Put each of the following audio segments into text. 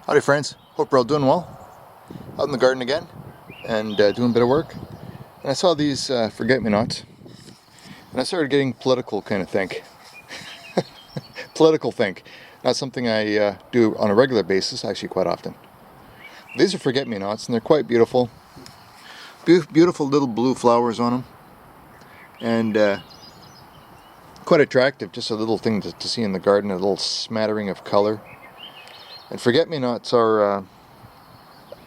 Howdy friends, hope you're all doing well. Out in the garden again and doing a bit of work. And I saw these forget-me-nots and I started getting political kind of think. Political think. Not something I do on a regular basis, actually quite often. These are forget-me-nots and they're quite beautiful. Beautiful little blue flowers on them. And quite attractive, just a little thing to see in the garden, a little smattering of color. And forget-me-nots are,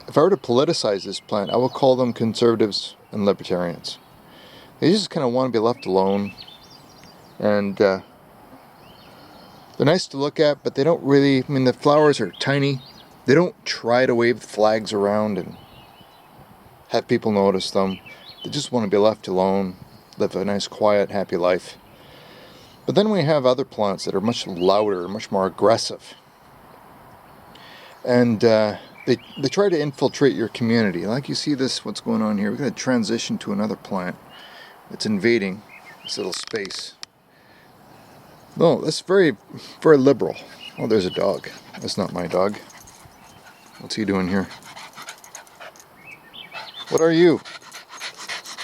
if I were to politicize this plant, I would call them Conservatives and Libertarians. They just kind of want to be left alone. And they're nice to look at, but they don't really, I mean, the flowers are tiny. They don't try to wave flags around and have people notice them. They just want to be left alone, live a nice, quiet, happy life. But then we have other plants that are much louder, much more aggressive. And they try to infiltrate your community. Like you see this, what's going on here. We're going to transition to another plant. It's invading this little space. No, that's very, very liberal. Oh, there's a dog. That's not my dog. What's he doing here? What are you?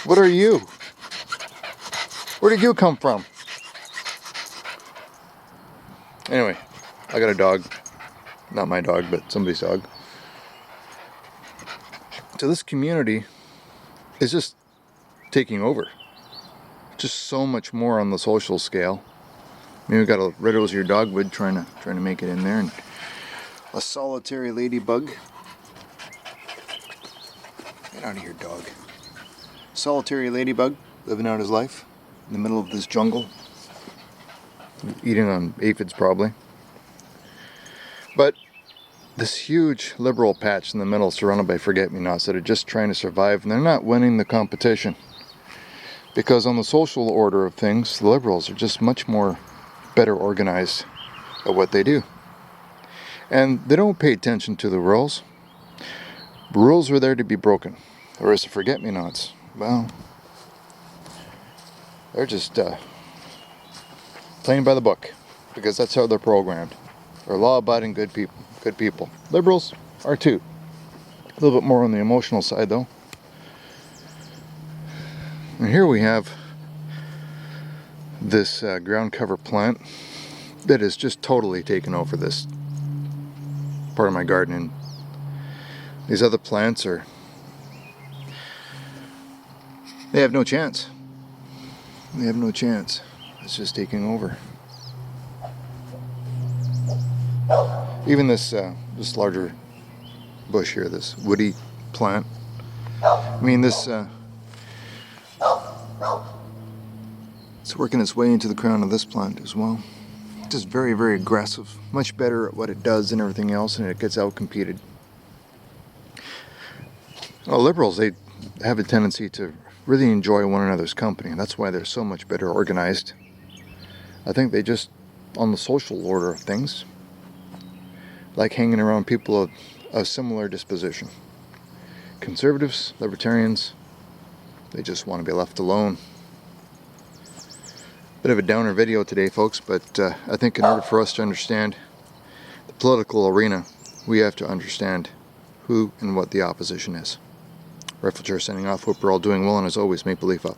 What are you? Where did you come from? Anyway, I got a dog. Not my dog, but somebody's dog. So this community is just taking over. Just so much more on the social scale. I mean, we've got a red osier dogwood trying to make it in there, and a solitary ladybug. Get out of here, dog. Solitary ladybug living out his life in the middle of this jungle, eating on aphids probably. But this huge liberal patch in the middle surrounded by forget-me-nots that are just trying to survive, and they're not winning the competition. Because on the social order of things, the liberals are just much more better organized at what they do. And they don't pay attention to the rules. Rules are there to be broken. Whereas the forget-me-nots, well, they're just playing by the book. Because that's how they're programmed. They're law-abiding good people. Liberals are too. A little bit more on the emotional side though. And here we have this ground cover plant that has just totally taken over this part of my garden. And these other plants they have no chance. They have no chance. It's just taking over. Even this larger bush here, this woody plant. I mean, this it's working its way into the crown of this plant as well. Just very, very aggressive. Much better at what it does than everything else, and it gets outcompeted. Well, liberals, they have a tendency to really enjoy one another's company, and that's why they're so much better organized. I think they just, on the social order of things, like hanging around people of a similar disposition. Conservatives, libertarians, they just want to be left alone. Bit of a downer video today, folks, but I think in order for us to understand the political arena, we have to understand who and what the opposition is. Rifle Chair signing off. Hope you're all doing well, and as always, make belief up.